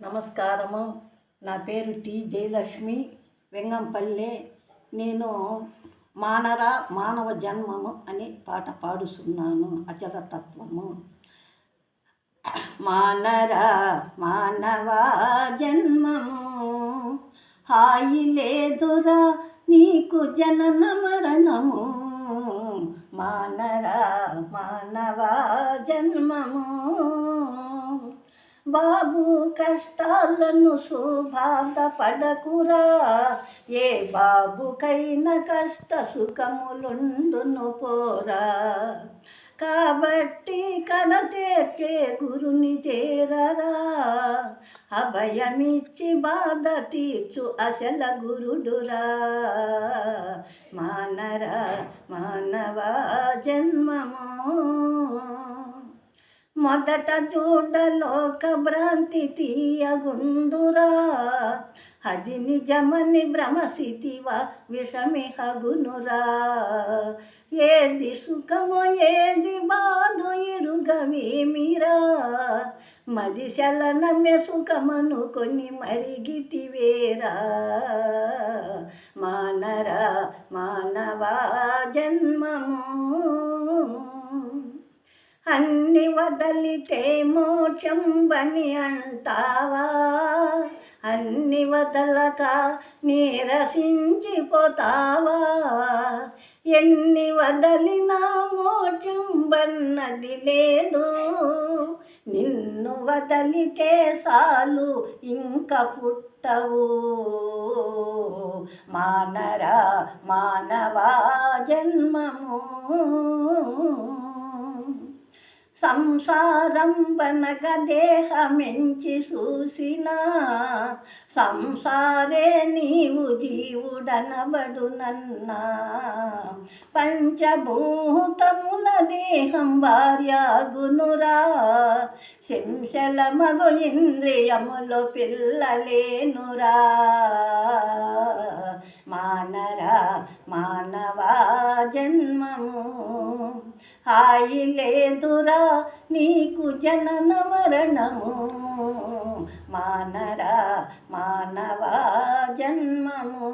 నమస్కారము. నా పేరు టి జయలక్ష్మి, వెంగంపల్లె. నేను మానవ జన్మము అనే పాట పాడుతున్నాను. అజగతత్వము. మానరా మానవ జన్మము, హాయి లేదురా నీకు జనన మరణము. మానరా మానవ జన్మము, బాబు కష్టాలను సుబాధపడకురా, ఏ బాబుకైనా కష్ట సుఖములుండును పోరా. కాబట్టి కడతేర్చే గురుని చేరరా, అభయమిచ్చి బాధ తీర్చు అసల గురుడురా. మానరా మానవ జన్మము, మొదట చూడలోక భ్రాంతి తీయగుండురా, అది నిజమని భ్రమసితివా విషమిహగునురా. ఏది సుఖమో ఏది బాధో ఎరుగవేమిరా, మది శలనమే సుఖమనుకొని మరిగితివేరా. మానరా మానవ జన్మము, అన్ని వదలితే మోక్షంబని అంటావా, అన్ని వదలక నీరసించిపోతావా. ఎన్ని వదలినా మోక్షంబన్నది లేదు, నిన్ను వదలితే చాలు ఇంక పుట్టవు. మానరా మానవ జన్మము, సంసారం బనగ దేహమెంచి చూసినా, సంసారే నీవు జీవుడనబడునన్నా. పంచభూతముల దేహం భార్యాగునురా, శంశల మగు ఇంద్రియములు పిల్లలేనురా. మానరా మానవ జన్మము, హాయి లేదురా నీకు జనన మరణము. మానరా మానవ జన్మము.